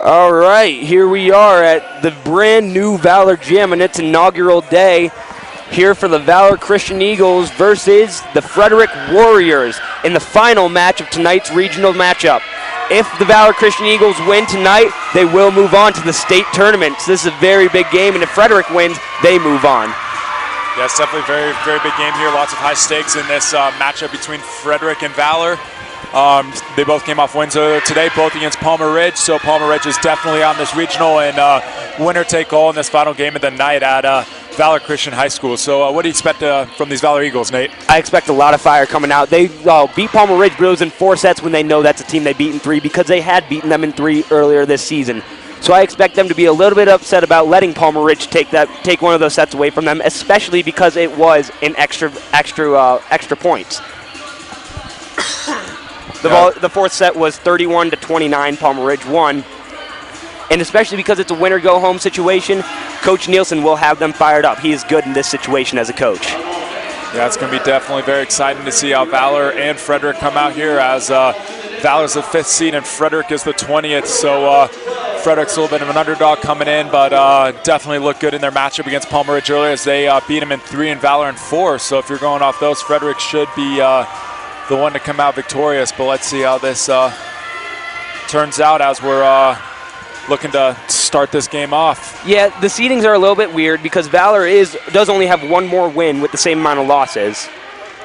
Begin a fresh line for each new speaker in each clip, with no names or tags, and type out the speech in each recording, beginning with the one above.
All right, here we are at the brand new Valor Gym on its inaugural day. Here for the Valor Christian Eagles versus the Frederick Warriors in the final match of tonight's regional matchup. If the Valor Christian Eagles win tonight, they will move on to the state tournament. So this is a very big game, and if Frederick wins, they move on.
Yeah, it's definitely a very, very big game here. Lots of high stakes in this matchup between Frederick and Valor. They both came off wins today, both against Palmer Ridge. So Palmer Ridge is definitely on this regional, and winner take all in this final game of the night at Valor Christian High School. So what do you expect from these Valor Eagles, Nate?
I expect a lot of fire coming out. They beat Palmer Ridge, but it was in 4 sets when they know that's a team they beat in 3 because they had beaten them in 3 earlier this season. So I expect them to be a little bit upset about letting Palmer Ridge take one of those sets away from them, especially because it was an extra points. The fourth set was 31-29. Palmer Ridge won. And especially because it's a winner-go-home situation, Coach Nielsen will have them fired up. He is good in this situation as a coach.
Yeah, it's going to be definitely very exciting to see how Valor and Frederick come out here, as Valor's the 5th seed and Frederick is the 20th. So Frederick's a little bit of an underdog coming in, but definitely looked good in their matchup against Palmer Ridge earlier, as they beat him in 3 and Valor in 4. So if you're going off those, Frederick should be the one to come out victorious. But let's see how this turns out as we're looking to start this game off.
Yeah, the seedings are a little bit weird because Valor does only have 1 more win with the same amount of losses.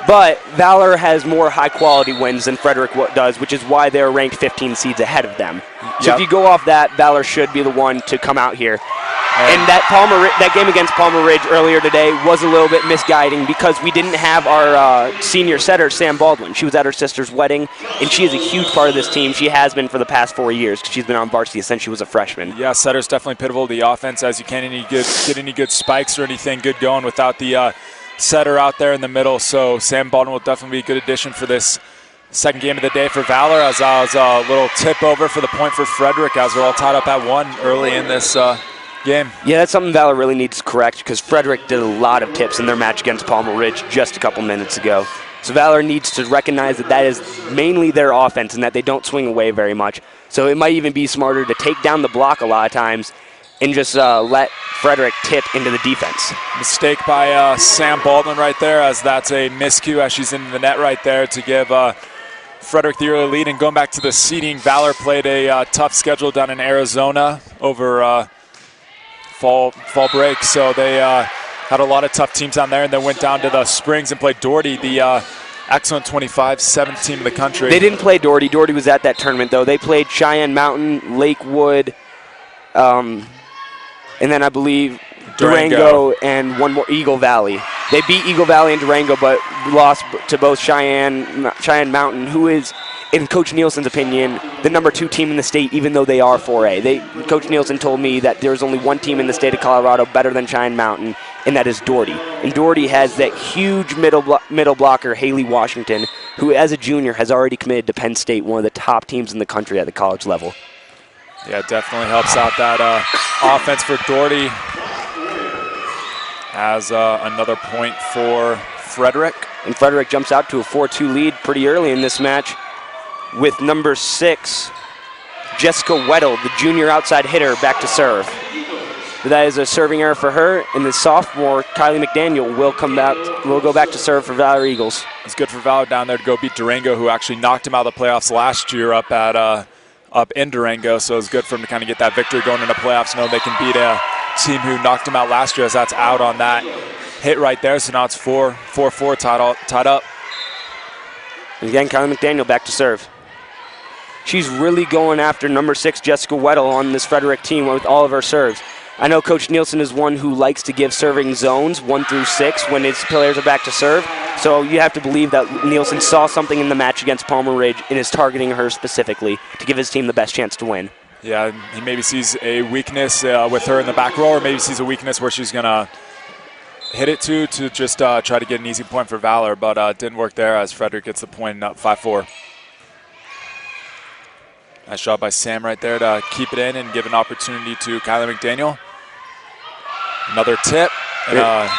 But Valor has more high-quality wins than Frederick does, which is why they're ranked 15 seeds ahead of them. So if you go off that, Valor should be the one to come out here. And that game against Palmer Ridge earlier today was a little bit misguiding because we didn't have our senior setter, Sam Baldwin. She was at her sister's wedding, and she is a huge part of this team. She has been for the past 4 years because she's been on varsity since she was a freshman.
Yeah, setter's definitely pivotal to the offense, as you can't get any good spikes or anything good going without the setter out there in the middle. So Sam Baldwin will definitely be a good addition for this second game of the day for Valor, as I was a little tip over for the point for Frederick, as we're all tied up at 1 early in this game.
Yeah, that's something Valor really needs to correct because Frederick did a lot of tips in their match against Palmer Ridge just a couple minutes ago. So Valor needs to recognize that is mainly their offense and that they don't swing away very much. So it might even be smarter to take down the block a lot of times and just let Frederick tip into the defense.
Mistake by Sam Baldwin right there, as that's a miscue as she's in the net right there to give Frederick the early lead. And going back to the seeding, Valor played a tough schedule down in Arizona over fall break. So they had a lot of tough teams down there, and then went down to the Springs and played Doherty, the excellent 25, 7th team in the country.
They didn't play Doherty. Doherty was at that tournament, though. They played Cheyenne Mountain, Lakewood, and then I believe Durango and one more, Eagle Valley. They beat Eagle Valley and Durango, but lost to both Cheyenne Mountain, who is, in Coach Nielsen's opinion, the number 2 team in the state, even though they are 4A. Coach Nielsen told me that there's only 1 team in the state of Colorado better than Cheyenne Mountain, and that is Doherty. And Doherty has that huge middle blocker, Haley Washington, who as a junior has already committed to Penn State, one of the top teams in the country at the college level.
Yeah, it definitely helps out that offense for Doherty. As another point for Frederick.
And Frederick jumps out to a 4-2 lead pretty early in this match with number 6, Jessica Weddle, the junior outside hitter, back to serve. That is a serving error for her, and the sophomore, Kylie McDaniel, will go back to serve for Valor Eagles.
It's good for Valor down there to go beat Durango, who actually knocked him out of the playoffs last year up in Durango. So it's good for him to kind of get that victory going into playoffs, know they can beat a team who knocked him out last year, as that's out on that hit right there. So now it's 4-4 tied up.
And again, Kylie McDaniel back to serve. She's really going after number 6, Jessica Weddle, on this Frederick team with all of her serves. I know Coach Nielsen is one who likes to give serving zones 1 through 6 when his players are back to serve. So you have to believe that Nielsen saw something in the match against Palmer Ridge and is targeting her specifically to give his team the best chance to win.
Yeah, he maybe sees a weakness with her in the back row, or maybe sees a weakness where she's going to hit it to just try to get an easy point for Valor, but it didn't work there as Frederick gets the point up 5-4. Nice job by Sam right there to keep it in and give an opportunity to Kylie McDaniel. Another tip.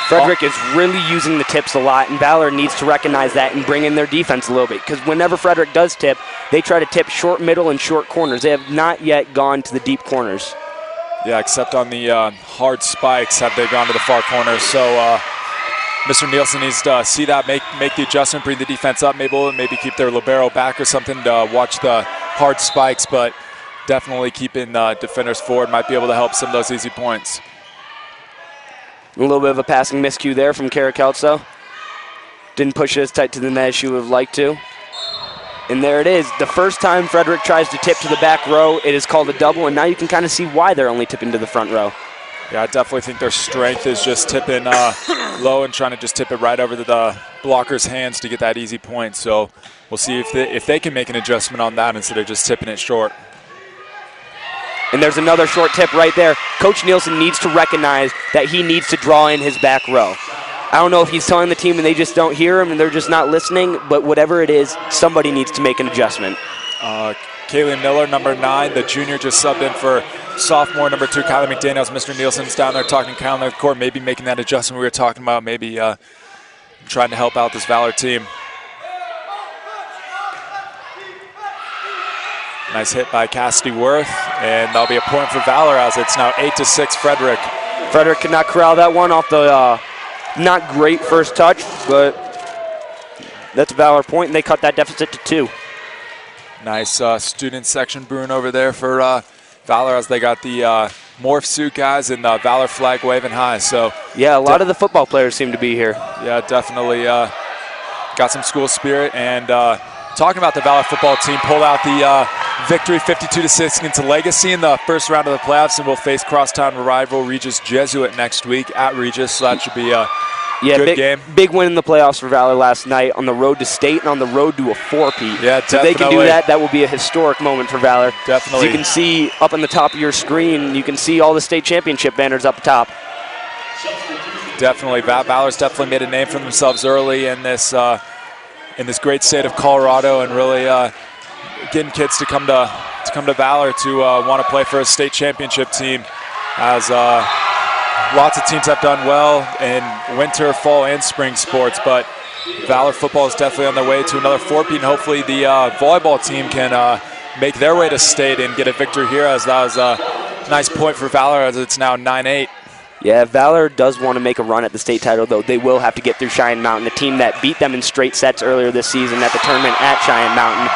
Frederick is really using the tips a lot, and Valor needs to recognize that and bring in their defense a little bit, because whenever Frederick does tip, they try to tip short, middle, and short corners. They have not yet gone to the deep corners.
Yeah, except on the hard spikes have they gone to the far corners. So Mr. Nielsen needs to see that, make the adjustment, bring the defense up, maybe keep their libero back or something to watch the hard spikes, but definitely keeping defenders forward might be able to help some of those easy points.
A little bit of a passing miscue there from Kara Kelso. Didn't push it as tight to the net as she would have liked to. And there it is. The first time Frederick tries to tip to the back row, it is called a double, and now you can kind of see why they're only tipping to the front row.
Yeah, I definitely think their strength is just tipping low and trying to just tip it right over to the blocker's hands to get that easy point. So we'll see if they can make an adjustment on that instead of just tipping it short.
And there's another short tip right there. Coach Nielsen needs to recognize that he needs to draw in his back row. I don't know if he's telling the team and they just don't hear him and they're just not listening, but whatever it is, somebody needs to make an adjustment.
Kaylee Miller, number 9, the junior, just subbed in for sophomore, number 2, Kylie McDaniels. Mr. Nielsen's down there talking to Kyle on the court, maybe making that adjustment we were talking about, maybe trying to help out this Valor team. Nice hit by Cassidy Worth, and that'll be a point for Valor as it's now 8-6 Frederick.
Frederick could not corral that one off the not great first touch, but that's a Valor point, and they cut that deficit to 2.
Nice student section brewing over there for Valor as they got the morph suit guys and the Valor flag waving high. So
yeah, a lot of the football players seem to be here.
Yeah, definitely got some school spirit. And talking about the Valor football team, pulled out the victory 52-6 against Legacy in the first round of the playoffs, and will face crosstown rival Regis Jesuit next week at Regis. So that should be a good game.
Big win in the playoffs for Valor last night on the road to state and on the road to a 4-peat.
Yeah,
definitely. If they can do that, that will be a historic moment for Valor.
Definitely.
As you can see up on the top of your screen, you can see all the state championship banners up top.
Definitely. Valor's definitely made a name for themselves early in this great state of Colorado, and really getting kids to come to Valor to want to play for a state championship team, as lots of teams have done well in winter, fall, and spring sports, but Valor football is definitely on their way to another 4-peat, and hopefully the volleyball team can make their way to state and get a victory here, as that was a nice point for Valor, as it's now 9-8.
Yeah, Valor does want to make a run at the state title, though. They will have to get through Cheyenne Mountain, a team that beat them in straight sets earlier this season at the tournament at Cheyenne Mountain.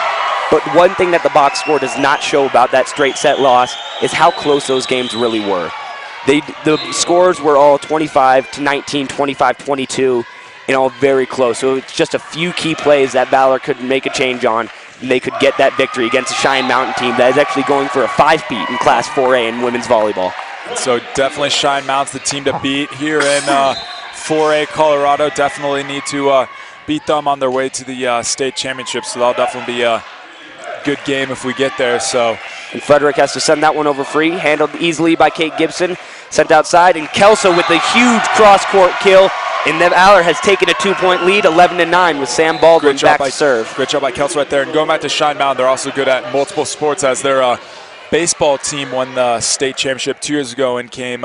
But one thing that the box score does not show about that straight set loss is how close those games really were. The scores were all 25-19, 25-22, and all very close. So it's just a few key plays that Valor could make a change on, and they could get that victory against the Cheyenne Mountain team that is actually going for a 5-peat in Class 4A in women's volleyball.
So definitely Cheyenne Mountain's the team to beat here in 4A Colorado. Definitely need to beat them on their way to the state championship, so that'll definitely be a good game if we get there. So,
and Frederick has to send that one over free, handled easily by Kate Gibson, sent outside, and Kelso with the huge cross-court kill, and Valor has taken a 2-point lead, 11-9, with Sam Baldwin back to serve.
Great job by Kelso right there. And going back to Cheyenne Mountain, they're also good at multiple sports, as their baseball team won the state championship 2 years ago and came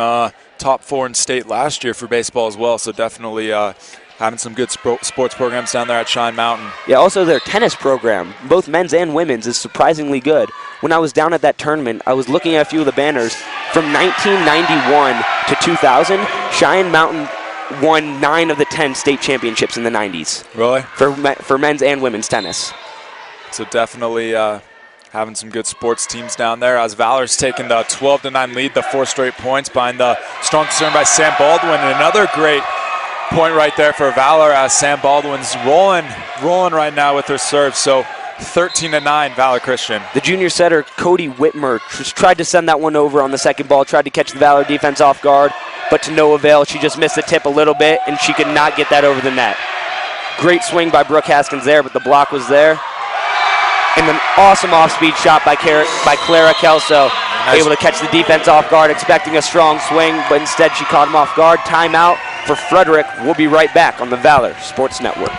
top 4 in state last year for baseball as well. So definitely having some good sports programs down there at Cheyenne Mountain.
Yeah, also their tennis program, both men's and women's, is surprisingly good. When I was down at that tournament, I was looking at a few of the banners. From 1991 to 2000, Cheyenne Mountain won 9 of the 10 state championships in the 90s.
Really?
For men's and women's tennis.
So definitely having some good sports teams down there, as Valor's taken the 12-9 lead, the 4 straight points behind the strong serve by Sam Baldwin. And another great point right there for Valor, as Sam Baldwin's rolling right now with her serve. So 13-9 Valor Christian.
The junior setter, Cody Whitmer, just tried to send that one over on the second ball, tried to catch the Valor defense off guard, but to no avail. She just missed the tip a little bit, and she could not get that over the net. Great swing by Brooke Haskins there, but the block was there. And an awesome off-speed shot by Clara Kelso. Nice. Able to catch the defense off guard, expecting a strong swing, but instead she caught him off guard. Timeout for Frederick. We'll be right back on the Valor Sports Network.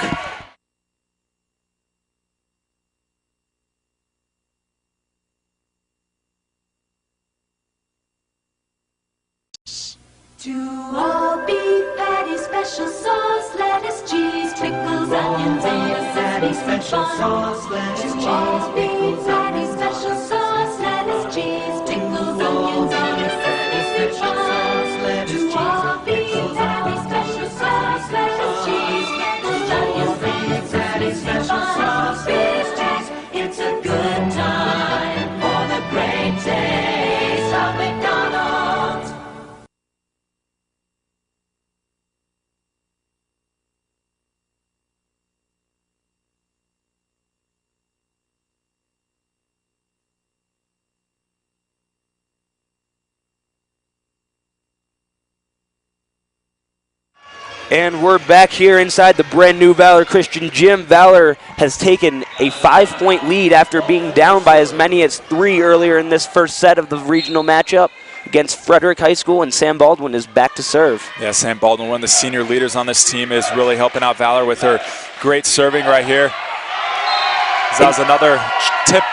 To all beat the special sauce, lettuce, cheese, pickles, onions, and a Patty special sauce, lettuce, cheese, pickles, Patty special sauce, lettuce, cheese, pickles, onions, and a Patty special sauce, lettuce, cheese, pickles, Patty special sauce, lettuce, cheese, pickles, onions, and a Patty special sauce, it's a good time for the great taste of McDonald's.
And we're back here inside the brand new Valor Christian Gym. Valor has taken a 5-point lead after being down by as many as 3 earlier in this first set of the regional matchup against Frederick High School, and Sam Baldwin is back to serve.
Yeah, Sam Baldwin, one of the senior leaders on this team, is really helping out Valor with her great serving right here. That was another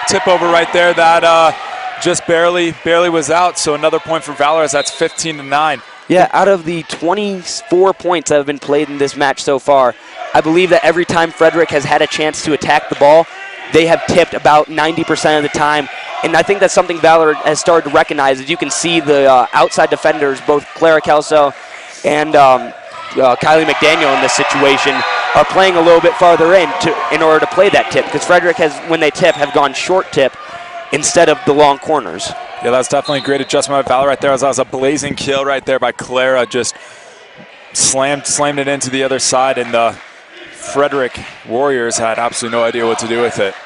tip over right there that just barely was out, so another point for Valor as that's 15-9.
Yeah, out of the 24 points that have been played in this match so far, I believe that every time Frederick has had a chance to attack the ball, they have tipped about 90% of the time. And I think that's something Valor has started to recognize. As you can see, the outside defenders, both Clara Kelso and Kylie McDaniel in this situation, are playing a little bit farther in order to play that tip. Because Frederick has, when they tip, have gone short tip instead of the long corners.
Yeah, that's definitely a great adjustment by Valor right there. That was a blazing kill right there by Clara. Just slammed it into the other side, and the Frederick Warriors had absolutely no idea what to do with it.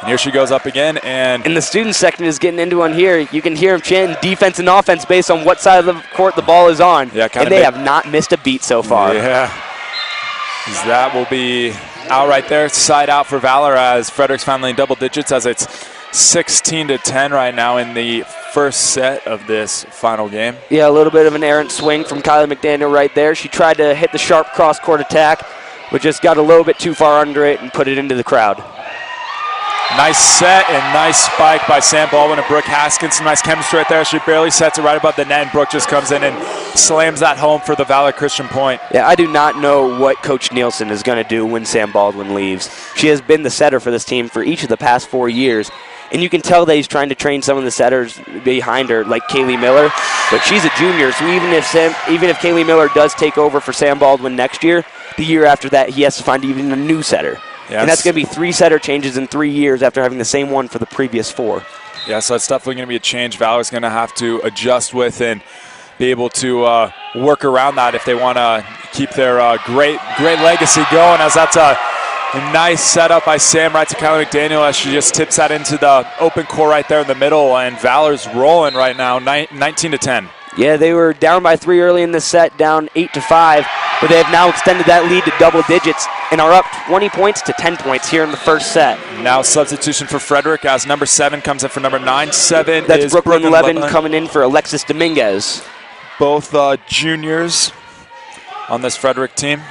And here she goes up again. And
the student section is getting into one here. You can hear them chanting defense and offense based on what side of the court the ball is on.
Yeah,
and they have not missed a beat so far.
Yeah. That will be out right there. Side out for Valor as Frederick's finally in double digits as it's 16-10 right now in the first set of this final game.
Yeah, a little bit of an errant swing from Kylie McDaniel right there. She tried to hit the sharp cross-court attack, but just got a little bit too far under it and put it into the crowd.
Nice set and nice spike by Sam Baldwin and Brooke Haskins. Some nice chemistry right there. She barely sets it right above the net, and Brooke just comes in and slams that home for the Valor Christian point.
Yeah, I do not know what Coach Nielsen is going to do when Sam Baldwin leaves. She has been the setter for this team for each of the past 4 years, and you can tell that he's trying to train some of the setters behind her, like Kaylee Miller. But she's a junior, so even if Kaylee Miller does take over for Sam Baldwin next year, the year after that, he has to find even a new setter. Yes. And that's going to be 3 setter changes in 3 years after having the same one for the previous 4.
Yeah, so it's definitely going to be a change Valor's going to have to adjust with and be able to work around that if they want to keep their great legacy going, as that's a nice setup by Sam right to Kylie McDaniel as she just tips that into the open court right there in the middle, and Valor's rolling right now, 19-10.
Yeah, they were down by 3 early in the set, down 8-5, but they have now extended that lead to double digits and are up 20 points to 10 points here in the first set.
Now substitution for Frederick as number 7 comes in for number 9. 7
That's
is
Brooklyn Levin coming in for Alexis Dominguez.
Both juniors on this Frederick team.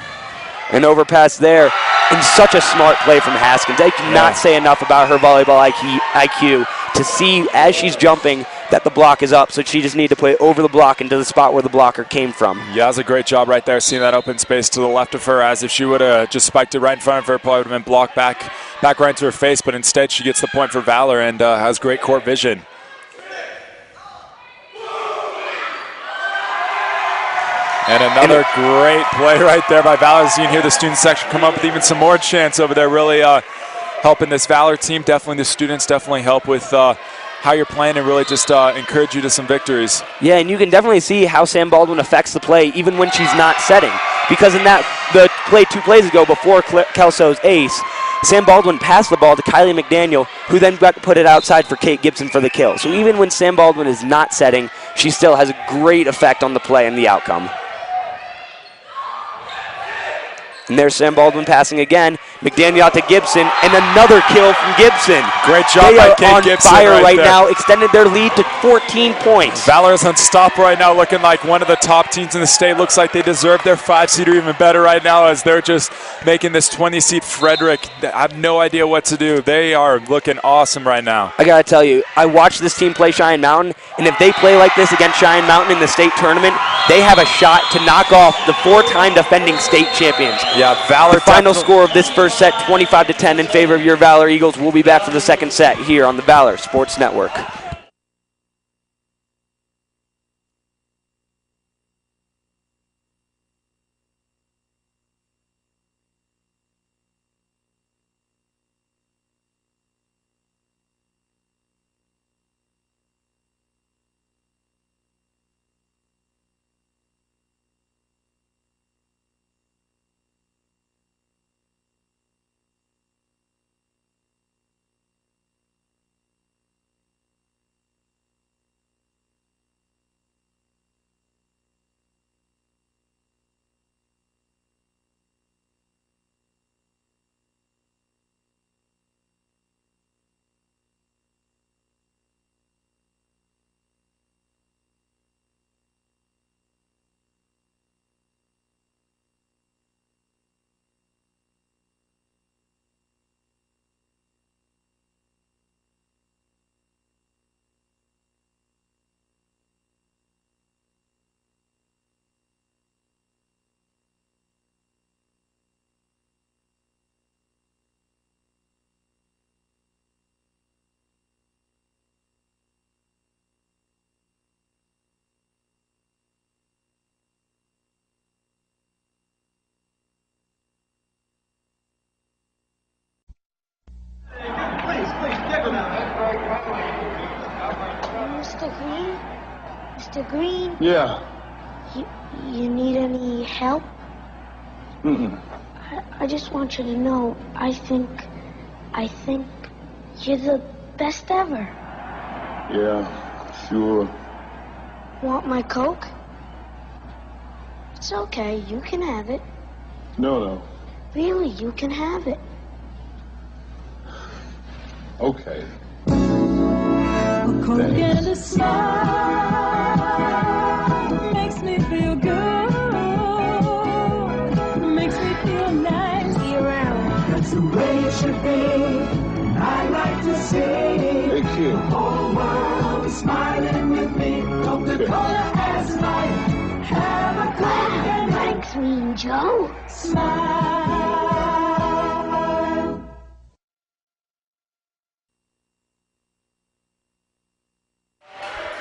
An overpass there, and such a smart play from Haskins. I cannot say enough about her volleyball IQ to see as she's jumping that the block is up, so she just needed to put it over the block into the spot where the blocker came from.
Yeah, that's a great job right there, seeing that open space to the left of her, as if she would have just spiked it right in front of her, probably would have been blocked back right into her face, but instead she gets the point for Valor and has great court vision. And another great play right there by Valor. As you can hear the student section come up with even some more chants over there, really helping this Valor team. Definitely the students definitely help with how you're playing and really just encourage you to some victories.
Yeah, and you can definitely see how Sam Baldwin affects the play even when she's not setting. Because in the play 2 plays ago before Kelso's ace, Sam Baldwin passed the ball to Kylie McDaniel, who then got to put it outside for Kate Gibson for the kill. So even when Sam Baldwin is not setting, she still has a great effect on the play and the outcome. And there's Sam Baldwin passing again. McDaniel out to Gibson, and another kill from Gibson.
Great job by Kate Gibson.
They are on fire right
there.
now, extended their lead to 14 points.
Valor is unstoppable right now, looking like one of the top teams in the state. Looks like they deserve their 5-seed or even better right now, as they're just making this 20-seed Frederick. I have no idea what to do. They are looking awesome right now.
I gotta tell you, I watched this team play Cheyenne Mountain, and if they play like this against Cheyenne Mountain in the state tournament, they have a shot to knock off the 4-time defending state champions.
Yeah, Valor.
The final score of this first set, 25-10 in favor of your Valor Eagles. We'll be back for the second set here on the Valor Sports Network.
Mr. Green?
Yeah.
You need any help?
Mm-mm.
I just want you to know, I think you're the best ever.
Yeah, sure.
Want my Coke? It's okay, you can have it.
No.
Really, you can have it.
Okay.
A Coke and a smile makes me feel good. Makes me feel nice.
Be around.
That's the way it should be. I like to see
Hey, kid.
the whole world is smiling with me. Coca-Cola has life. Have a Coke and
Thanks, Mean Joe.
smile.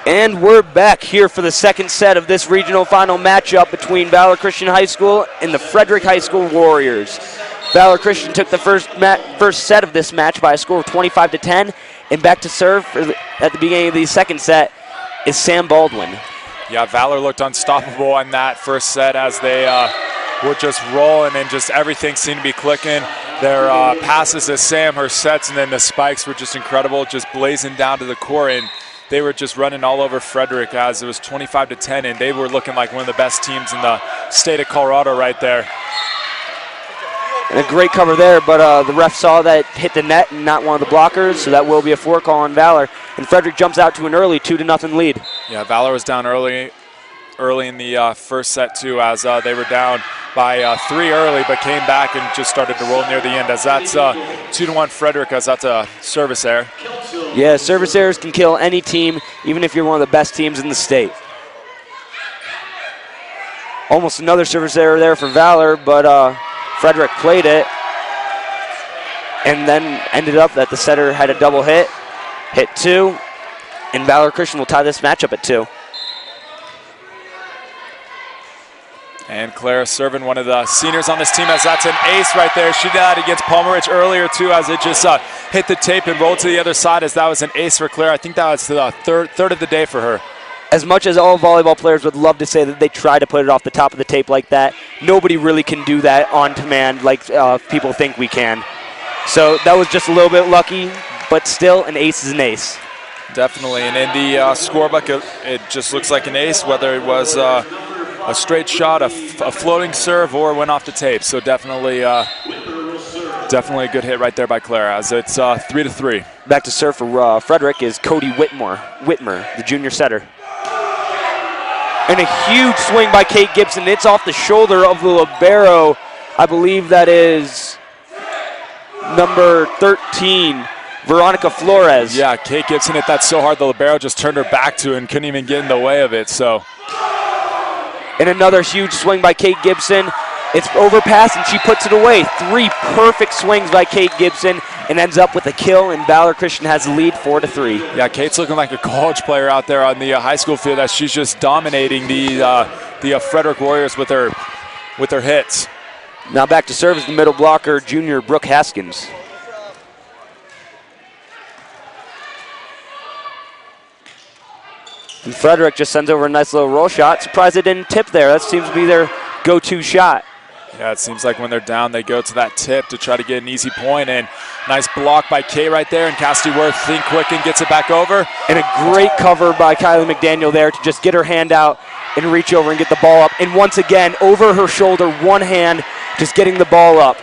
And we're back here for the second set of this regional final matchup between Valor Christian High School and the Frederick High School Warriors. Valor Christian took the first set of this match by a score of 25-10, and back to serve at the beginning of the second set is Sam Baldwin.
Yeah, Valor looked unstoppable in that first set as they were just rolling and just everything seemed to be clicking. Their passes to Sam, her sets, and then the spikes were just incredible, just blazing down to the court. And they were just running all over Frederick as it was 25-10, and they were looking like one of the best teams in the state of Colorado right there.
And a great cover there, but the ref saw that hit the net and not one of the blockers, so that will be a forecall on Valor. And Frederick jumps out to an early 2-0 lead.
Yeah, Valor was down early in the first set too, as they were down by 3 early, but came back and just started to roll near the end. As that's 2-1 Frederick, as that's a service error.
Yeah, service errors can kill any team, even if you're one of the best teams in the state. Almost another service error there for Valor, but Frederick played it and then ended up that the setter had a double hit 2, and Valor Christian will tie this matchup at 2.
And Clara serving, one of the seniors on this team, as that's an ace right there. She did that against Palmerich earlier too, as it just hit the tape and rolled to the other side, as that was an ace for Clara. I think that was the third of the day for her.
As much as all volleyball players would love to say that they try to put it off the top of the tape like that, nobody really can do that on command like people think we can. So that was just a little bit lucky, but still, an ace is an ace.
Definitely, and in the scorebook, it just looks like an ace, whether it was a straight shot, a floating serve, or went off the tape. So definitely Definitely a good hit right there by Claire, as it's 3-3.
Back to serve for Frederick is Cody Whitmer, the junior setter. And a huge swing by Kate Gibson. It's off the shoulder of the libero. I believe that is number 13, Veronica Flores.
Yeah, Kate Gibson hit that so hard the libero just turned her back to it and couldn't even get in the way of it. So,
and another huge swing by Kate Gibson. It's overpassed and she puts it away. 3 perfect swings by Kate Gibson and ends up with a kill, and Valor Christian has the lead 4-3.
Yeah, Kate's looking like a college player out there on the high school field, as she's just dominating the Frederick Warriors with her hits.
Now back to serve is the middle blocker, junior Brooke Haskins. And Frederick just sends over a nice little roll shot. Surprised they didn't tip there. That seems to be their go-to shot.
Yeah, it seems like when they're down, they go to that tip to try to get an easy point. And nice block by Kay right there. And Cassidy Worth, think quick and gets it back over.
And a great cover by Kylie McDaniel there to just get her hand out and reach over and get the ball up. And once again, over her shoulder, one hand, just getting the ball up.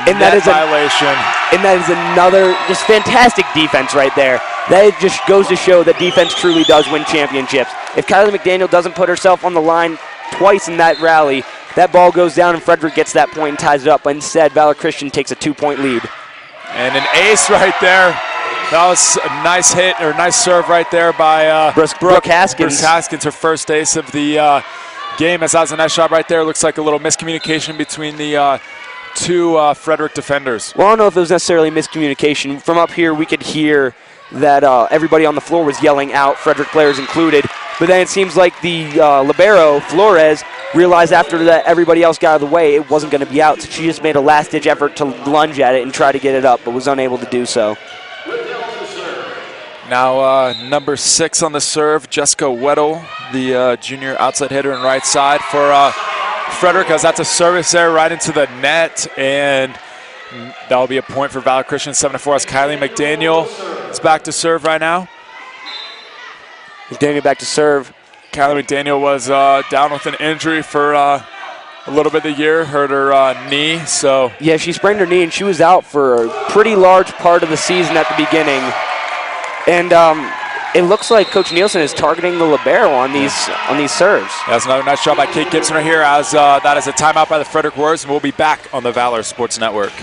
And that is a
violation.
And that is another just fantastic defense right there. That just goes to show that defense truly does win championships. If Kylie McDaniel doesn't put herself on the line twice in that rally, that ball goes down and Frederick gets that point and ties it up. But instead, Valor Christian takes a 2-point lead.
And an ace right there. That was a nice hit, or nice serve right there by
Brooke Haskins.
Brooke Haskins, her first ace of the game. As that was a nice shot right there. Looks like a little miscommunication between the two Frederick defenders.
Well, I don't know if it was necessarily miscommunication. From up here, we could hear that everybody on the floor was yelling out, Frederick players included. But then it seems like the libero, Flores, realized after that everybody else got out of the way, it wasn't going to be out. So she just made a last-ditch effort to lunge at it and try to get it up, but was unable to do so.
Now number 6 on the serve, Jessica Weddle, the junior outside hitter and right side for Frederick, as that's a service there right into the net, and that will be a point for Valor Christian. 7-4 as Kylie McDaniel is back to serve right now.
McDaniel back to serve.
Kylie McDaniel was down with an injury for a little bit of the year, hurt her knee. So
yeah, she sprained her knee and she was out for a pretty large part of the season at the beginning. And it looks like Coach Nielsen is targeting the libero on these serves.
That's another nice shot by Kate Gibson right here, as that is a timeout by the Frederick Warriors, and we'll be back on the Valor Sports Network.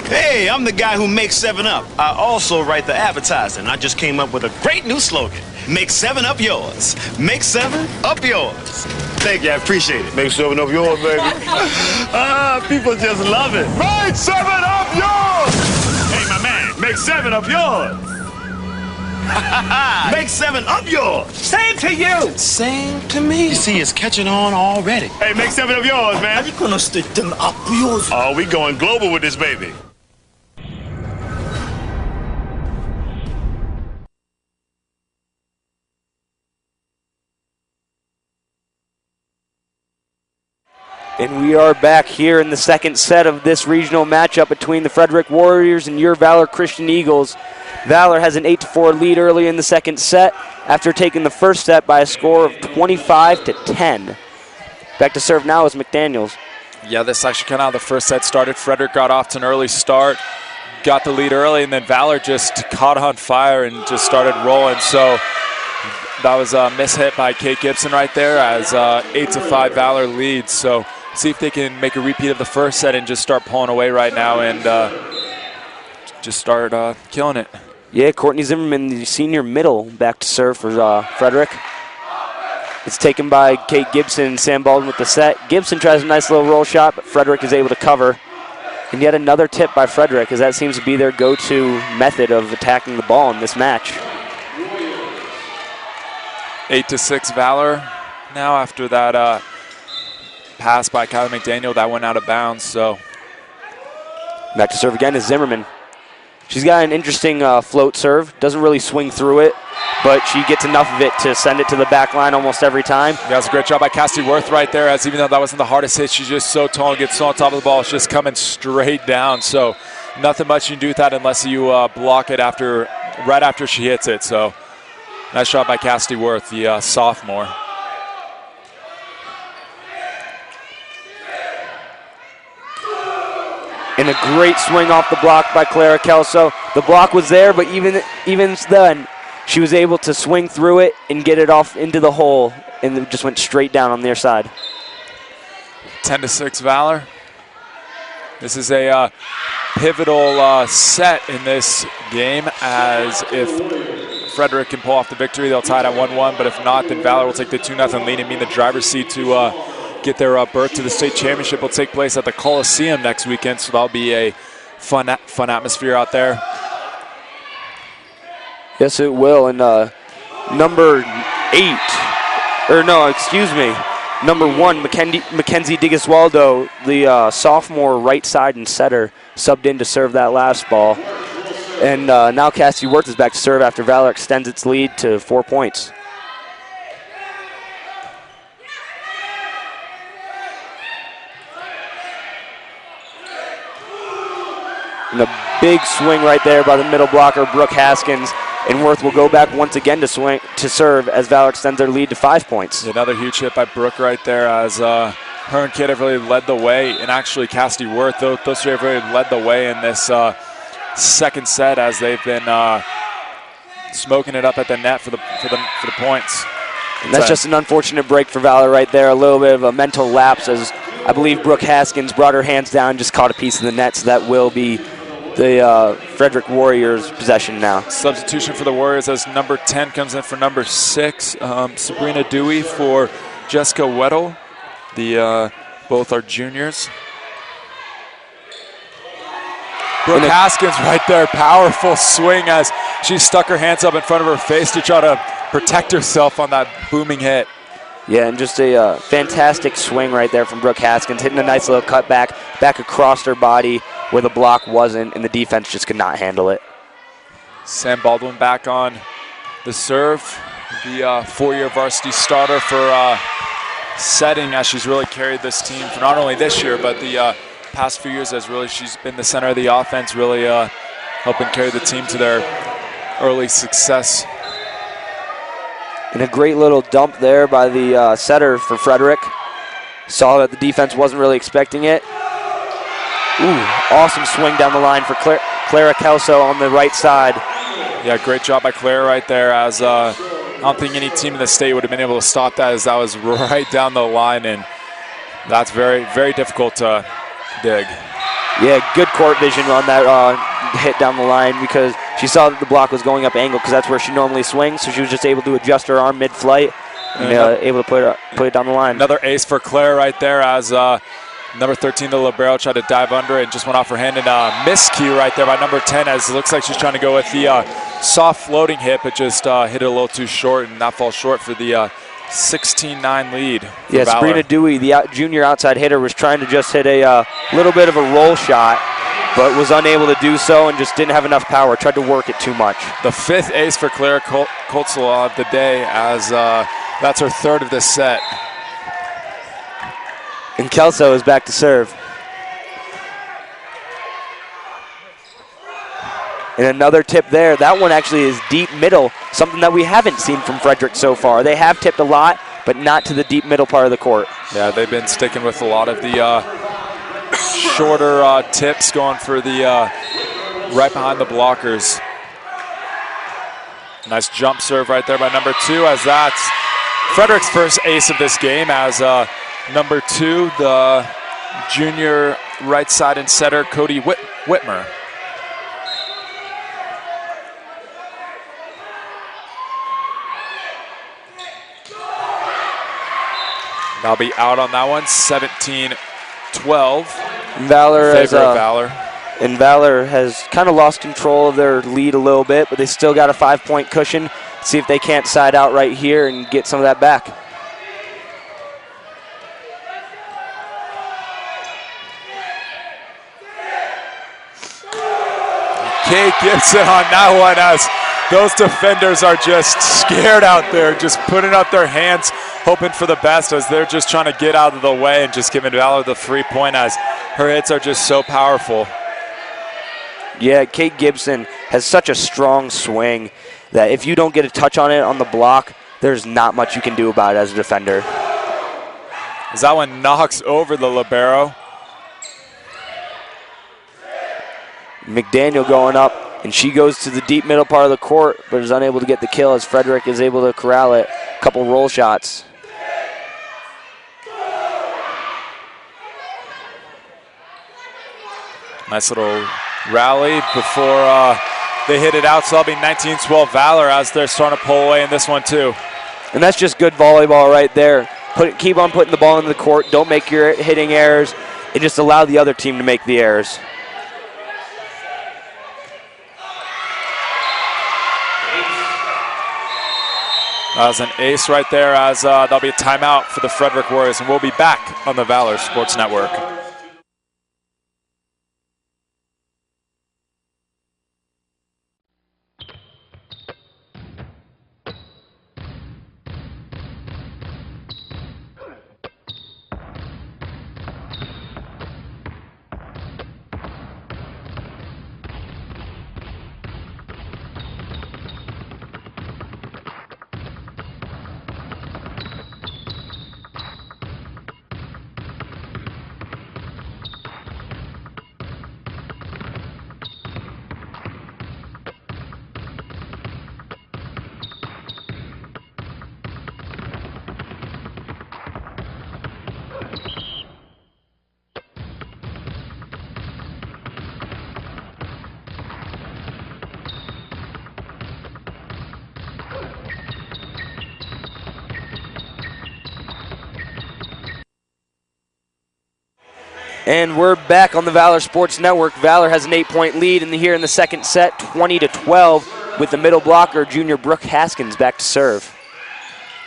Hey, I'm the guy who makes 7-Up. I also write the advertising. I just came up with a great new slogan. Make 7-Up yours. Make 7-Up yours. Thank you, I appreciate it. Make 7-Up yours, baby. People just love it. Make 7-Up yours! Hey, my man, make 7-Up yours. Make 7-Up yours. Same to you. Same to me. You see, it's catching on already. Hey, make 7-Up yours, man. Oh, we going global with this baby.
And we are back here in the second set of this regional matchup between the Frederick Warriors and your Valor Christian Eagles. Valor has an 8-4 lead early in the second set after taking the first set by a score of 25-10. Back to serve now is McDaniels.
Yeah, this actually kind of how the first set started. Frederick got off to an early start, got the lead early, and then Valor just caught on fire and just started rolling. So that was a mishit by Kate Gibson right there, as 8-5 Valor leads. So see if they can make a repeat of the first set and just start pulling away right now and just start killing it.
Yeah, Courtney Zimmerman, the senior middle, back to serve for Frederick. It's taken by Kate Gibson and Sam Baldwin with the set. Gibson tries a nice little roll shot, but Frederick is able to cover. And yet another tip by Frederick, as that seems to be their go-to method of attacking the ball in this match.
8-6 Valor now after that pass by Kylie McDaniel that went out of bounds. So
back to serve again is Zimmerman. She's got an interesting float serve. Doesn't really swing through it, but she gets enough of it to send it to the back line almost every time.
Yeah, that's a great job by Cassidy Worth right there, as even though that wasn't the hardest hit, she's just so tall and gets so on top of the ball. It's just coming straight down. So nothing much you can do with that unless you block it after right after she hits it. So nice shot by Cassidy Worth, the sophomore.
And a great swing off the block by Clara Kelso. The block was there, but even then, she was able to swing through it and get it off into the hole, and it just went straight down on their side.
10-6 Valor. This is a pivotal set in this game, as if Frederick can pull off the victory, they'll tie it at 1-1, but if not, then Valor will take the 2-0 lead and be in the driver's seat to get their berth to the state championship. Will take place at the Coliseum next weekend, so that'll be a fun atmosphere out there.
Yes, it will. And number 1, Mackenzie Digiswaldo, the sophomore right side and setter, subbed in to serve that last ball. And now Cassidy Worth is back to serve after Valor extends its lead to 4 points. And a big swing right there by the middle blocker, Brooke Haskins. And Worth will go back once again to serve as Valor extends their lead to 5 points.
Another huge hit by Brooke right there, as her and Kid have really led the way. And actually Cassidy Worth, those three have really led the way in this second set, as they've been smoking it up at the net for the points.
And that's just an unfortunate break for Valor right there. A little bit of a mental lapse, as I believe Brooke Haskins brought her hands down, just caught a piece of the net, so that will be the Frederick Warriors' possession now.
Substitution for the Warriors as number 10 comes in for number 6. Sabrina Dewey for Jessica Weddle. Both are juniors. Brooke Haskins right there, powerful swing as she stuck her hands up in front of her face to try to protect herself on that booming hit.
Yeah, and just a fantastic swing right there from Brooke Haskins, hitting a nice little cut back across her body where the block wasn't, and the defense just could not handle it.
Sam Baldwin back on the serve, the four-year varsity starter for setting, as she's really carried this team for not only this year, but the past few years, as really she's been the center of the offense, really helping carry the team to their early success.
And a great little dump there by the setter for Frederick. Saw that the defense wasn't really expecting it. Ooh, awesome swing down the line for Clara Kelso on the right side.
Yeah, great job by Clara right there, as I don't think any team in the state would have been able to stop that, as that was right down the line, and that's very, very difficult to dig.
Yeah, good court vision on that hit down the line, because she saw that the block was going up angle, because that's where she normally swings, so she was just able to adjust her arm mid-flight and able to put it down the line.
Another ace for Clara right there, as number 13, the libero, tried to dive under it and just went off her hand, and a miscue right there by number 10, as it looks like she's trying to go with the soft floating hit, but just hit it a little too short, and that falls short for the 16-9 lead.
Yeah, Sabrina Dewey, the junior outside hitter, was trying to just hit a little bit of a roll shot, but was unable to do so and just didn't have enough power. Tried to work it too much.
The 5th ace for Clara Koltzela of the day, as that's her 3rd of this set.
And Kelso is back to serve. And another tip there. That one actually is deep middle, something that we haven't seen from Frederick so far. They have tipped a lot, but not to the deep middle part of the court.
Yeah, they've been sticking with a lot of the shorter tips, going for the right behind the blockers. Nice jump serve right there by number 2, as that's Frederick's first ace of this game, as number 2, the junior right side and setter, Cody Whitmer. I'll be out on that one, 17-12.
Valor
favor of Valor.
And Valor has kind of lost control of their lead a little bit, but they still got a 5-point cushion. See if they can't side out right here and get some of that back.
Kate Gibson on that one, as those defenders are just scared out there, just putting up their hands, hoping for the best, as they're just trying to get out of the way and just giving Valor the free point, as her hits are just so powerful.
Yeah, Kate Gibson has such a strong swing that if you don't get a touch on it on the block, there's not much you can do about it as a defender.
As that one knocks over the libero.
McDaniel going up, and she goes to the deep middle part of the court, but is unable to get the kill as Frederick is able to corral it. A couple roll shots.
Nice little rally before they hit it out. So that'll be 19-12 Valor as they're starting to pull away in this one too.
And that's just good volleyball right there. Keep on putting the ball into the court. Don't make your hitting errors, and just allow the other team to make the errors.
That was an ace right there as there'll be a timeout for the Frederick Warriors, and we'll be back on the Valor Sports Network.
And we're back on the Valor Sports Network. Valor has an 8-point lead here in the second set, 20-12, with the middle blocker, junior Brooke Haskins, back to serve.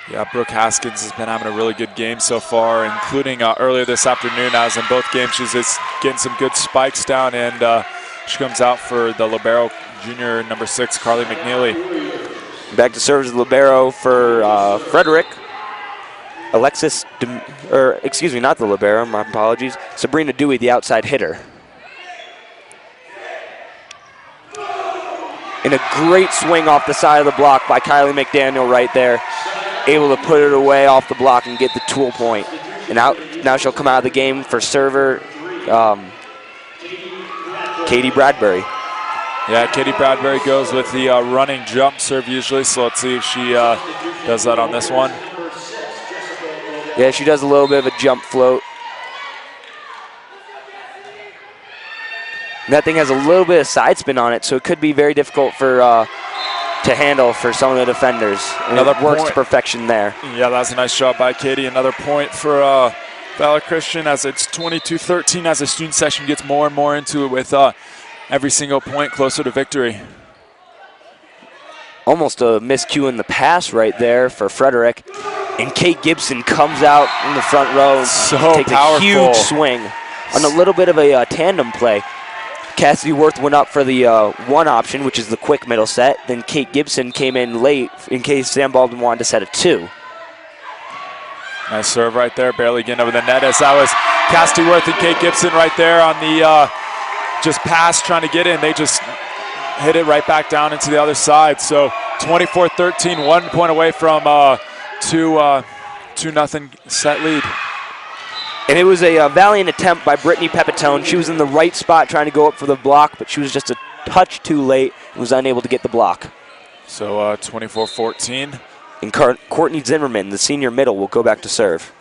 Yeah, Brooke Haskins has been having a really good game so far, including earlier this afternoon, as in both games she's just getting some good spikes down, and she comes out for the libero, junior number 6, Carly McNeely.
Back to serve as the libero for Frederick. Not the libero, my apologies. Sabrina Dewey, the outside hitter. And a great swing off the side of the block by Kylie McDaniel right there. Able to put it away off the block and get the tool point. And now she'll come out of the game for server, Katie Bradbury.
Yeah, Katie Bradbury goes with the running jump serve usually, so let's see if she does that on this one.
Yeah, she does a little bit of a jump float. And that thing has a little bit of side spin on it, so it could be very difficult for to handle for some of the defenders. And
Another
it works
point.
to perfection there.
Yeah, that's a nice shot by Katie. Another point for Valor Christian as it's 22-13 as the student session gets more and more into it with every single point closer to victory.
Almost a miscue in the pass right there for Frederick. And Kate Gibson comes out in the front row and takes
powerful.
a huge swing on a little bit of a tandem play. Cassidy Worth went up for the one option, which is the quick middle set. Then Kate Gibson came in late in case Sam Baldwin wanted to set a 2.
Nice serve right there, barely getting over the net as that was Cassidy Worth and Kate Gibson right there on the just pass trying to get in. They just hit it right back down into the other side. So 24-13, 1 point away from 2-0 set lead.
And it was a valiant attempt by Brittany Pepitone. She was in the right spot trying to go up for the block, but she was just a touch too late and was unable to get the block.
So 24-14.
And Courtney Zimmerman, the senior middle, will go back to serve.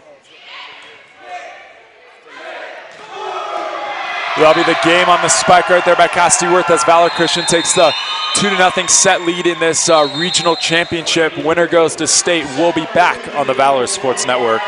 That'll be the game on the spike right there by Cassidy Worth as Valor Christian takes the 2-0 set lead in this regional championship. Winner goes to state. We'll be back on the Valor Sports Network.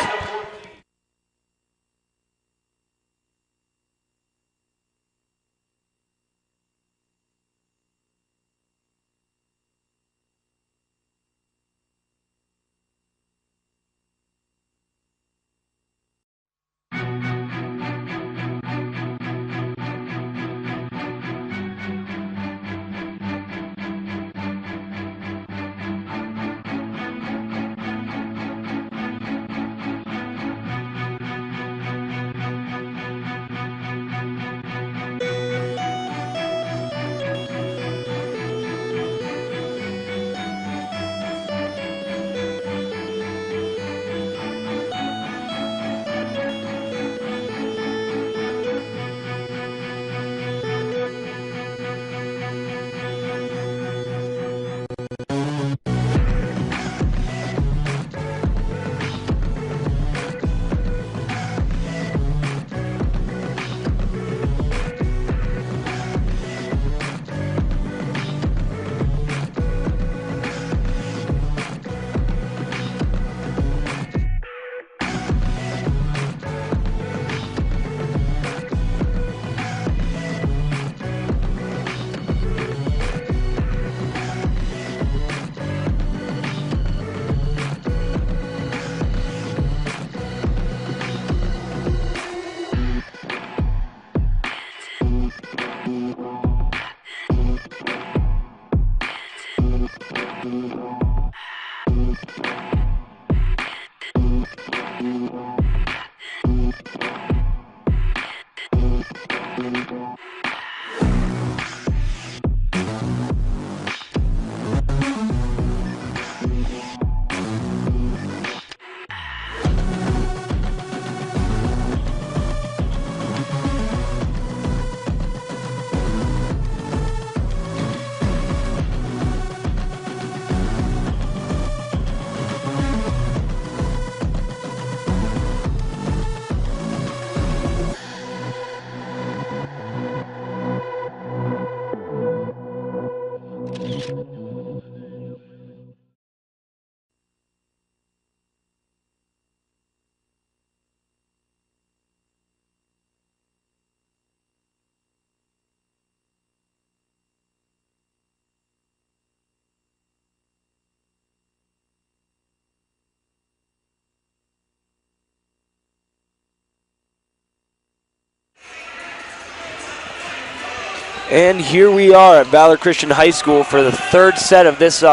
And here we are at Valor Christian High School for the third set of this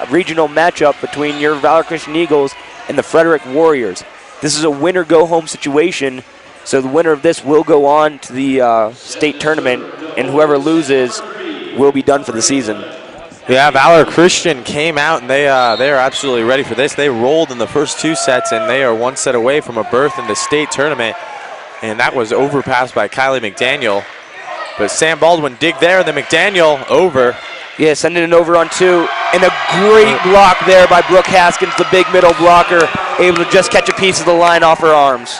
regional matchup between your Valor Christian Eagles and the Frederick Warriors. This is a winner-go-home situation, so the winner of this will go on to the state tournament, and whoever loses will be done for the season.
Yeah, Valor Christian came out, and they are absolutely ready for this. They rolled in the first two sets, and they are one set away from a berth in the state tournament, and that was overpassed by Kylie McDaniel. But Sam Baldwin dig there, and then McDaniel over.
Yeah, sending it over on two. And a great block there by Brooke Haskins, the big middle blocker, able to just catch a piece of the line off her arms.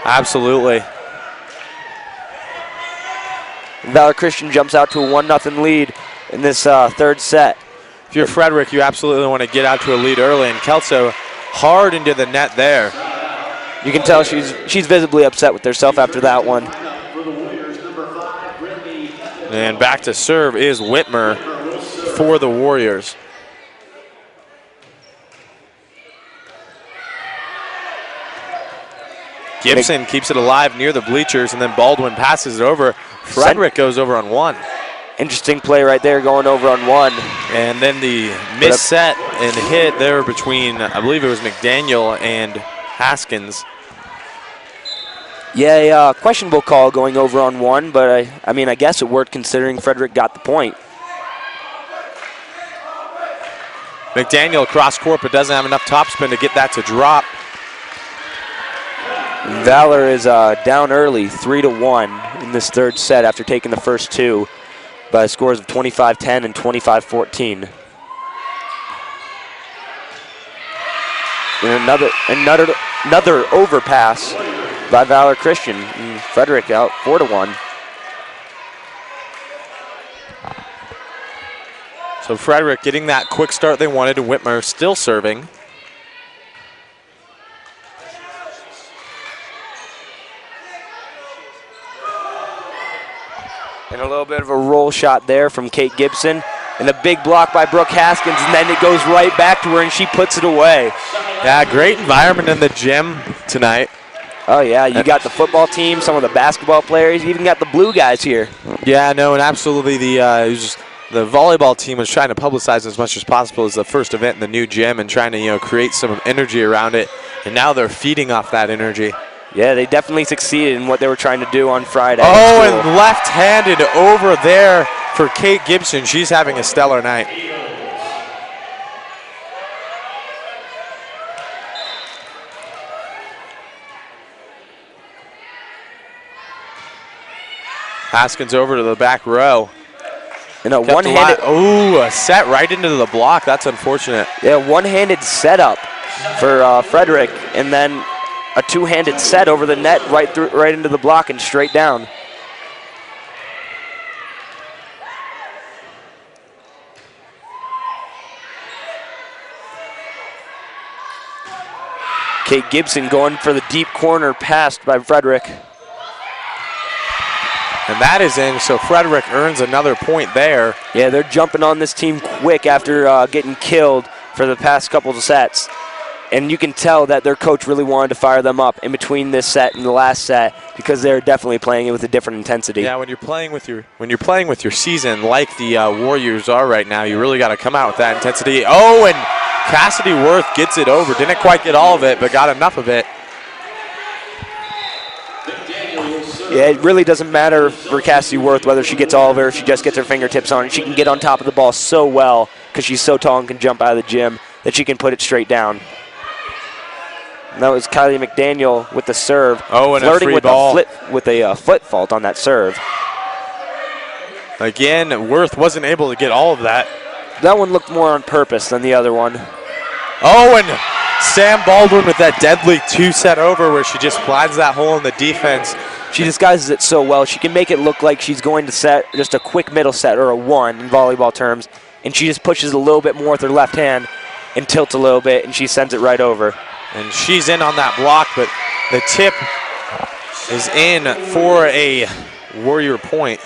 Absolutely.
Valor Christian jumps out to a 1-0 lead in this third set.
If you're Frederick, you absolutely want to get out to a lead early, and Kelso hard into the net there.
You can tell she's visibly upset with herself after that one.
And back to serve is Whitmer for the Warriors. Gibson keeps it alive near the bleachers, and then Baldwin passes it over. Frederick goes over on one.
Interesting play right there, going over on one.
And then the miss set and hit there between, I believe it was McDaniel and Haskins.
Yeah, questionable call going over on one, but I mean, I guess it worked considering Frederick got the point.
McDaniel cross court, but doesn't have enough topspin to get that to drop.
Valor is down early, 3-1 in this third set after taking the first two by scores of 25-10 and 25-14. And another overpass by Valor Christian. And Frederick out 4-1.
So Frederick getting that quick start they wanted, and Whitmer still serving.
And a little bit of a roll shot there from Kate Gibson. And a big block by Brooke Haskins, and then it goes right back to her, and she puts it away.
Yeah, great environment in the gym tonight.
Oh, yeah, you got the football team, some of the basketball players, you even got the blue guys here.
Yeah, no, and absolutely the volleyball team was trying to publicize as much as possible as the first event in the new gym and trying to create some energy around it, and now they're feeding off that energy.
Yeah, they definitely succeeded in what they were trying to do on Friday.
Oh, and left-handed over there for Kate Gibson. She's having a stellar night. Haskins over to the back row.
And a one-handed...
a set right into the block. That's unfortunate.
Yeah, one-handed setup for Frederick, and then a two-handed set over the net right into the block and straight down. Kate Gibson going for the deep corner passed by Frederick.
And that is in, so Frederick earns another point there.
Yeah, they're jumping on this team quick after getting killed for the past couple of sets. And you can tell that their coach really wanted to fire them up in between this set and the last set because they're definitely playing it with a different intensity.
Yeah, when you're playing with your season like the Warriors are right now, you really got to come out with that intensity. Oh, and Cassidy Worth gets it over. Didn't quite get all of it, but got enough of it.
Yeah, it really doesn't matter for Cassidy Worth whether she gets all of it or she just gets her fingertips on it. She can get on top of the ball so well because she's so tall and can jump out of the gym that she can put it straight down. And that was Kylie McDaniel with the serve.
Oh, and
flirting
a free
with
ball.
With a foot fault on that serve.
Again, Worth wasn't able to get all of that.
That one looked more on purpose than the other one.
Oh, and Sam Baldwin with that deadly 2-set over where she just flags that hole in the defense.
She disguises it so well. She can make it look like she's going to set just a quick middle set or a 1 in volleyball terms, and she just pushes a little bit more with her left hand and tilts a little bit, and she sends it right over.
And she's in on that block, but the tip is in for a Warrior point.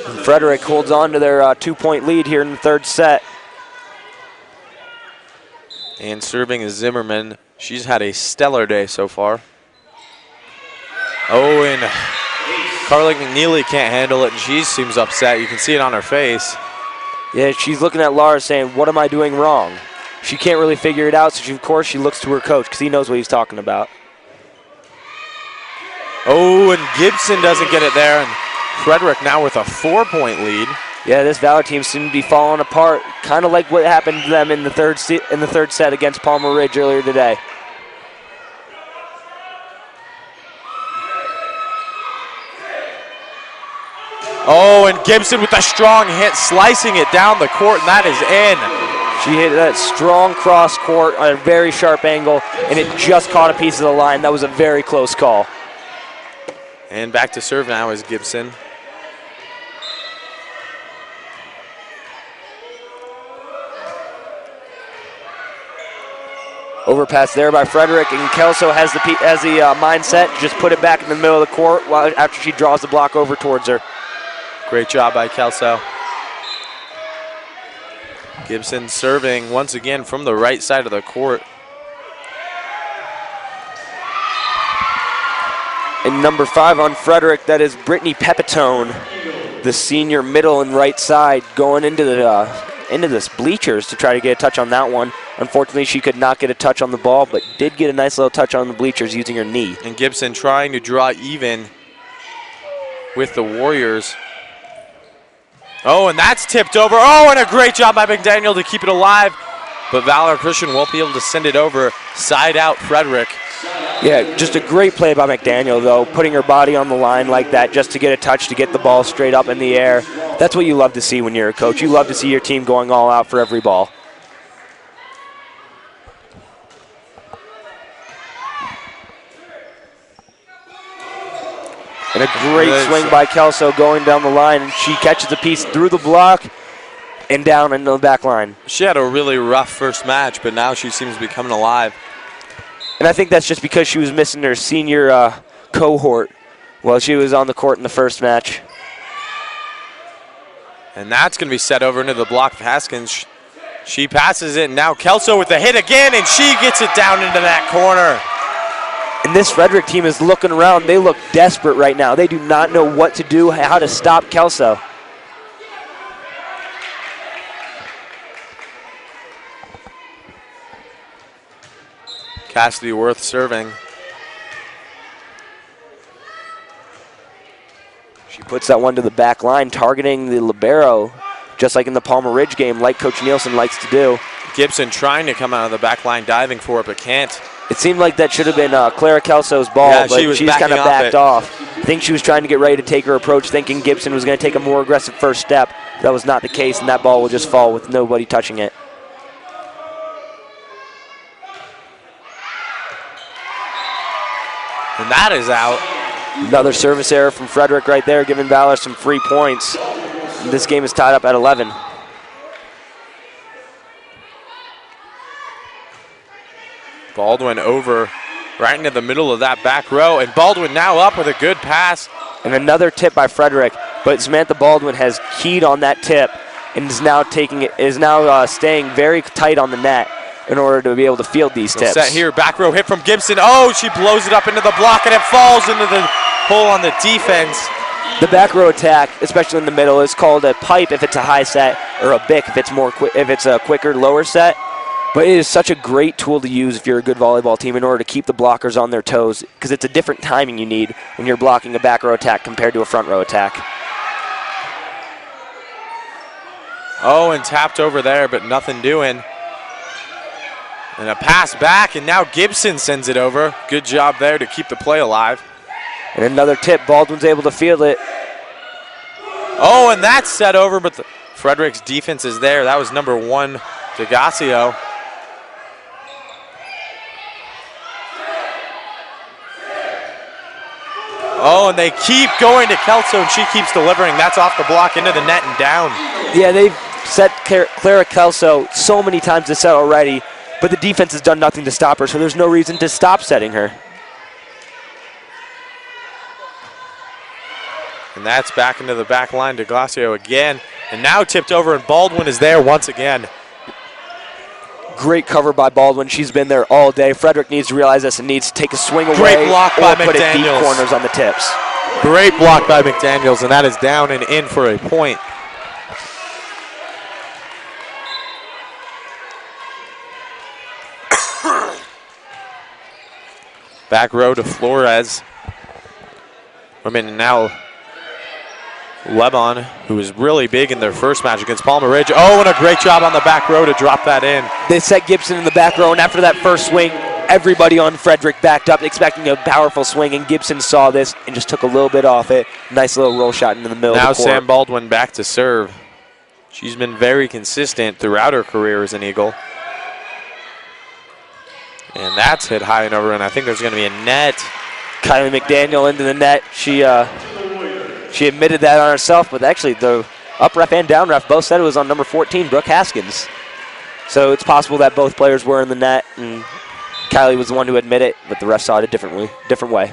And Frederick holds on to their 2-point lead here in the third set.
And serving is Zimmerman. She's had a stellar day so far. Oh, and Carly McNeely can't handle it, and she seems upset. You can see it on her face.
Yeah, she's looking at Laura saying, what am I doing wrong? She can't really figure it out, so of course she looks to her coach because he knows what he's talking about.
Oh, and Gibson doesn't get it there, and Frederick now with a 4-point lead.
Yeah, this Valor team seems to be falling apart, kind of like what happened to them in the third set against Palmer Ridge earlier today.
Oh, and Gibson with a strong hit, slicing it down the court, and that is in.
She hit that strong cross court on a very sharp angle, and it just caught a piece of the line. That was a very close call.
And back to serve now is Gibson.
Overpass there by Frederick, and Kelso has the mindset to just put it back in the middle of the court after she draws the block over towards her.
Great job by Kelso. Gibson serving once again from the right side of the court.
And number 5 on Frederick, that is Brittany Pepitone, the senior middle and right side, going into this bleachers to try to get a touch on that one. Unfortunately, she could not get a touch on the ball, but did get a nice little touch on the bleachers using her knee.
And Gibson trying to draw even with the Warriors. Oh, and that's tipped over. Oh, and a great job by McDaniel to keep it alive. But Valor Christian won't be able to send it over. Side out Frederick.
Yeah, just a great play by McDaniel, though, putting her body on the line like that just to get a touch, to get the ball straight up in the air. That's what you love to see when you're a coach. You love to see your team going all out for every ball. And a great swing by Kelso going down the line, and she catches a piece through the block and down into the back line.
She had a really rough first match, but now she seems to be coming alive.
And I think that's just because she was missing her senior cohort while she was on the court in the first match.
And that's going to be set over into the block of Haskins. She passes it, and now Kelso with the hit again, and she gets it down into that corner.
And this Frederick team is looking around. They look desperate right now. They do not know what to do, how to stop Kelso.
Cassidy Worth serving.
She puts that one to the back line, targeting the libero, just like in the Palmer Ridge game, like Coach Nielsen likes to do.
Gibson trying to come out of the back line, diving for it, but can't.
It seemed like that should have been Clara Kelso's ball,
Yeah,
but she's kind of backed off.
it.
I think she was trying to get ready to take her approach, thinking Gibson was going to take a more aggressive first step. That was not the case, and that ball will just fall with nobody touching it.
And that is out.
Another service error from Frederick right there, giving Valor some free points. This game is tied up at 11.
Baldwin over right into the middle of that back row, and Baldwin now up with a good pass.
And another tip by Frederick, but Samantha Baldwin has keyed on that tip and is now staying very tight on the net. in order to be able to field these tips.
Set here, back row hit from Gibson. Oh, she blows it up into the block, and it falls into the hole on the defense.
The back row attack, especially in the middle, is called a pipe if it's a high set, or a bick if it's a quicker, lower set. But it is such a great tool to use if you're a good volleyball team in order to keep the blockers on their toes, because it's a different timing you need when you're blocking a back row attack compared to a front row attack.
Oh, and tapped over there, but nothing doing. And a pass back, and now Gibson sends it over. Good job there to keep the play alive.
And another tip, Baldwin's able to field it.
Oh, and that's set over, but Frederick's defense is there. That was number 1, DeGasio. Oh, and they keep going to Kelso, and she keeps delivering. That's off the block into the net and down.
Yeah, they've set Clara Kelso so many times this set already, but the defense has done nothing to stop her, so there's no reason to stop setting her.
And that's back into the back line to Glacio again. And now tipped over, and Baldwin is there once again.
Great cover by Baldwin. She's been there all day. Frederick needs to realize this and needs to take a swing away.
Great block by
or put it deep
McDaniels.
corners on the tips.
Great block by McDaniels, and that is down and in for a point. Back row to Flores. Women now Lebon, who was really big in their first match against Palmer Ridge. Oh, and a great job on the back row to drop that in.
They set Gibson in the back row, and after that first swing, everybody on Frederick backed up, expecting a powerful swing, and Gibson saw this and just took a little bit off it. Nice little roll shot into the middle
Now
of the court.
Sam Baldwin back to serve. She's been very consistent throughout her career as an Eagle. And that's hit high and over, and I think there's going to be a net.
Kylie McDaniel into the net. She admitted that on herself, but actually the up ref and down ref both said it was on number 14, Brooke Haskins. So it's possible that both players were in the net, and Kylie was the one to admit it, but the ref saw it a different way.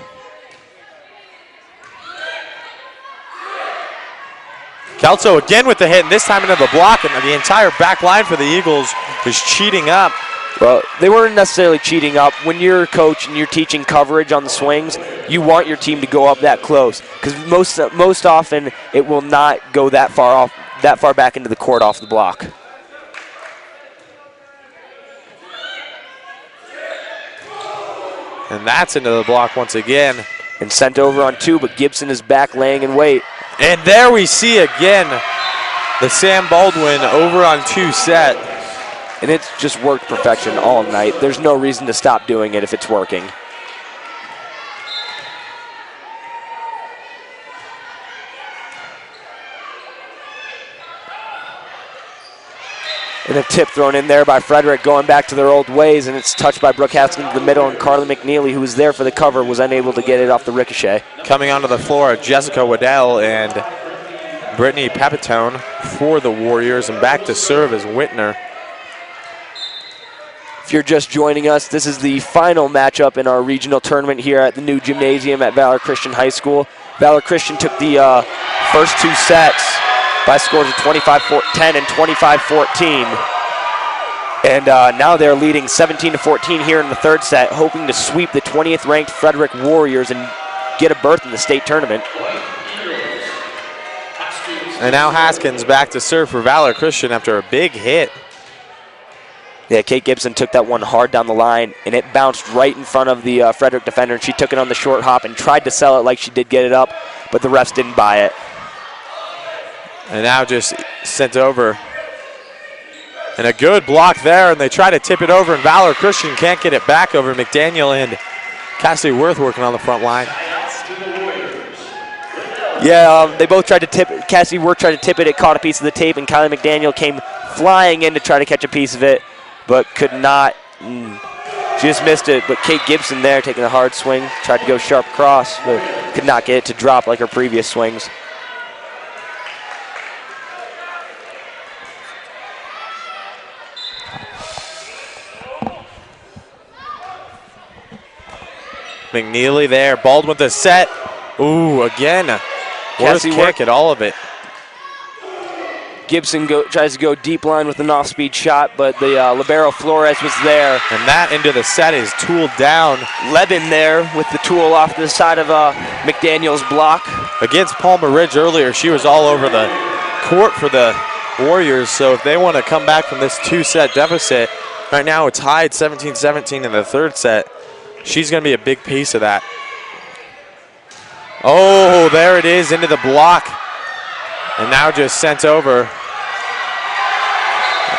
Kelso again with the hit, and this time into the block, and the entire back line for the Eagles was cheating up.
Well, they weren't necessarily cheating up. When you're a coach and you're teaching coverage on the swings, you want your team to go up that close, because most often it will not go that far back into the court off the block.
And that's into the block once again.
And sent over on 2, but Gibson is back laying in wait.
And there we see again the Sam Baldwin over on 2 set.
And it's just worked perfection all night. There's no reason to stop doing it if it's working. And a tip thrown in there by Frederick, going back to their old ways, and it's touched by Brooke Haskins to the middle, and Carly McNeely, who was there for the cover, was unable to get it off the ricochet.
Coming onto the floor, Jessica Waddell and Brittany Papatone for the Warriors, and back to serve as Whitner.
If you're just joining us, this is the final matchup in our regional tournament here at the new gymnasium at Valor Christian High School. Valor Christian took the first 2 sets by scores of 25-10 and 25-14. And now they're leading 17-14 here in the 3rd set, hoping to sweep the 20th ranked Frederick Warriors and get a berth in the state tournament.
And now Haskins back to serve for Valor Christian after a big hit.
Yeah, Kate Gibson took that one hard down the line, and it bounced right in front of the Frederick defender, and she took it on the short hop and tried to sell it like she did get it up, but the refs didn't buy it.
And now just sent over. And a good block there, and they try to tip it over, and Valor Christian can't get it back over. McDaniel and Cassidy Worth working on the front line.
Yeah, they both tried to tip it. Cassidy Worth tried to tip it. It caught a piece of the tape, and Kylie McDaniel came flying in to try to catch a piece of it, but could not. She just missed it, but Kate Gibson there taking a hard swing, tried to go sharp cross, but could not get it to drop like her previous swings.
McNeely there, Baldwin with the set. Ooh, again. Worth kick at all of it.
Gibson tries to go deep line with an off-speed shot, but the libero Flores was there.
And that into the set is tooled down.
Levin there with the tool off the side of McDaniel's block.
Against Palmer Ridge earlier, she was all over the court for the Warriors, so if they want to come back from this two-set deficit, right now it's tied 17-17 in the third set. She's going to be a big piece of that. Oh, there it is into the block. And now just sent over.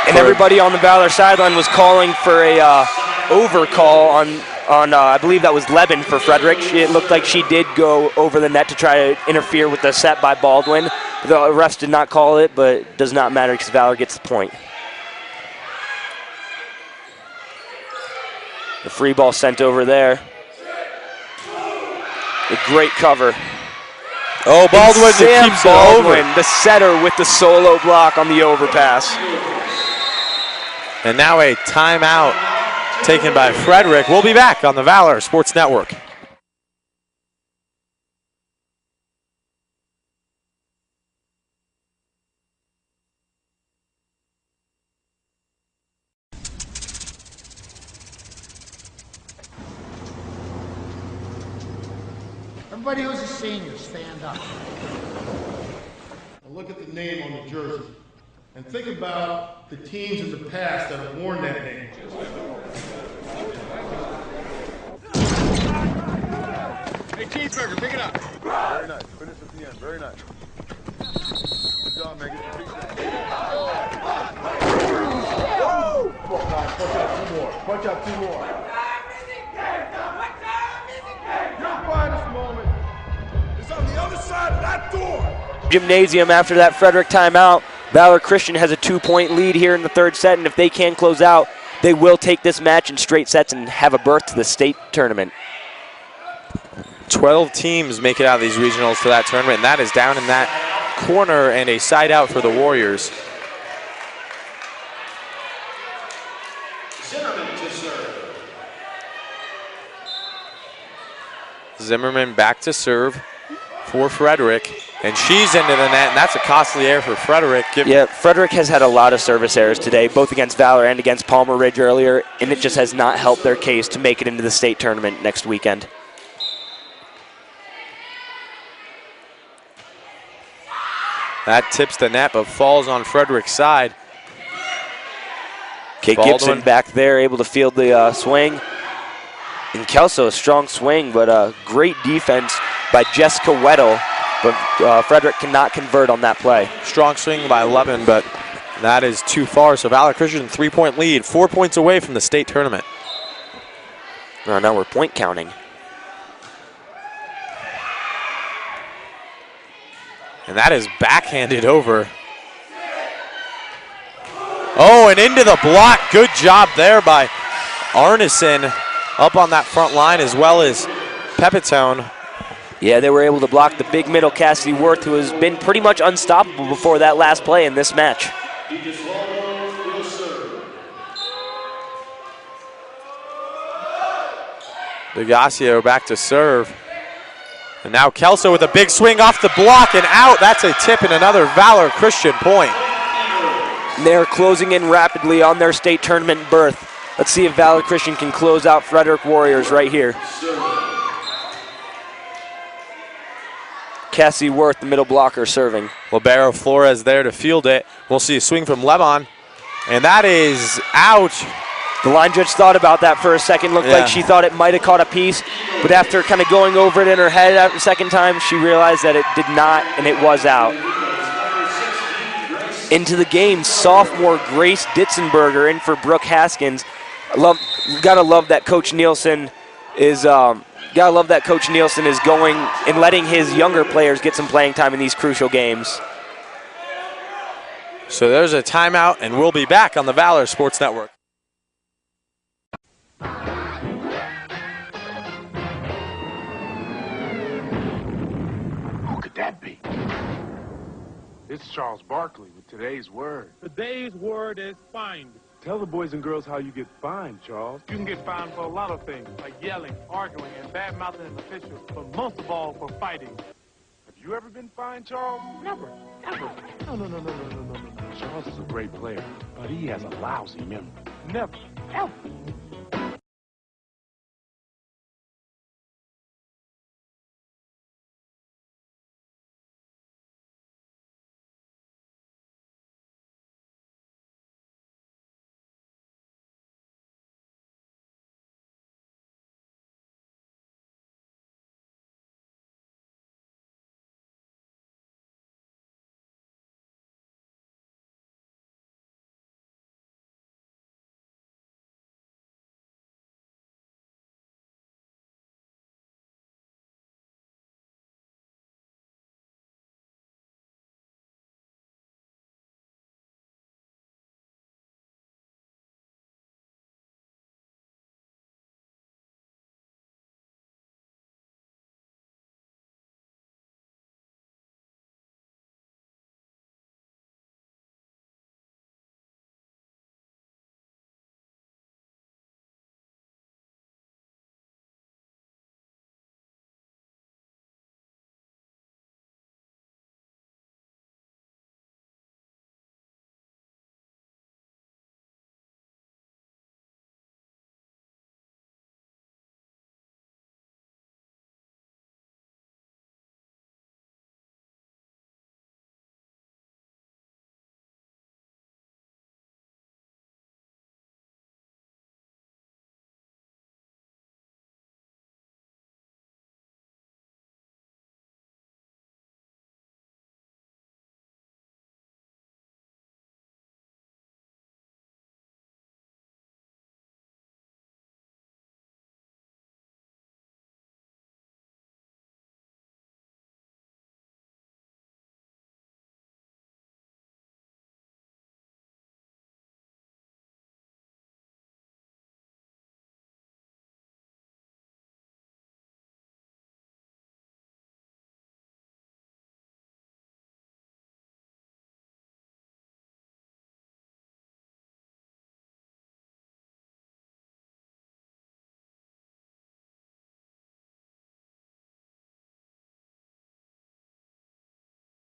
And everybody on the Valor sideline was calling for a overcall on I believe that was Levin for Frederick. It looked like she did go over the net to try to interfere with the set by Baldwin. The refs did not call it, but it does not matter because Valor gets the point. The free ball sent over there. A great cover.
Oh, Baldwin
Sam
keeps
Baldwin,
it over.
the setter with the solo block on the overpass.
And now a timeout taken by Frederick. We'll be back on the Valor Sports Network.
Everybody who's a senior, stand up. Now look at the name on the jersey and think about the teams in the past that have worn that name. Hey, cheeseburger, pick it up.
Very nice. Finish at the end. Very nice. Good job, Megan. Punch out two more. Punch out two more. Your finest moment is on the other side of that door.
Gymnasium after that Frederick timeout. Valor Christian has a 2-point lead here in the third set, and if they can close out, they will take this match in straight sets and have a berth to the state tournament.
12 teams make it out of these regionals to that tournament, and that is down in that corner and a side out for the Warriors. Zimmerman back to serve for Frederick, and she's into the net, and that's a costly error for Frederick.
Yeah, Frederick has had a lot of service errors today, both against Valor and against Palmer Ridge earlier, and it just has not helped their case to make it into the state tournament next weekend.
That tips the net, but falls on Frederick's side.
Kate Gibson back there, able to field the swing. And Kelso, a strong swing, but a great defense by Jessica Weddle. But Frederick cannot convert on that play.
Strong swing by Levin, but that is too far. So Valor Christian, 3-point lead, 4 points away from the state tournament.
Now we're point counting.
And that is backhanded over. Oh, and into the block. Good job there by Arneson up on that front line, as well as Pepitone.
Yeah, they were able to block the big middle Cassidy Worth, who has been pretty much unstoppable before that last play in this match.
DeGasio back to serve. And now Kelso with a big swing off the block and out. That's a tip and another Valor Christian point.
They're closing in rapidly on their state tournament berth. Let's see if Valor Christian can close out Frederick Warriors right here. Cassie Worth, the middle blocker, serving.
Libero Flores there to field it. We'll see a swing from Levon. And that is out.
The line judge thought about that for a second. Looked like she thought it might have caught a piece. But after kind of going over it in her head after the second time, she realized that it did not, and it was out. Into the game, sophomore Grace Ditzenberger in for Brooke Haskins. Gotta love that Coach Nielsen is going and letting his younger players get some playing time in these crucial games.
So there's a timeout, and we'll be back on the Valor Sports Network.
Who could that be? It's Charles Barkley with today's word.
Today's word is find.
Tell the boys and girls how you get fined, Charles.
You can get fined for a lot of things, like yelling, arguing, and bad-mouthing an official, but most of all for fighting.
Have you
You ever been fined, Charles? Never. Ever. No. Charles is a great player, but he has a lousy memory. Never. Ever.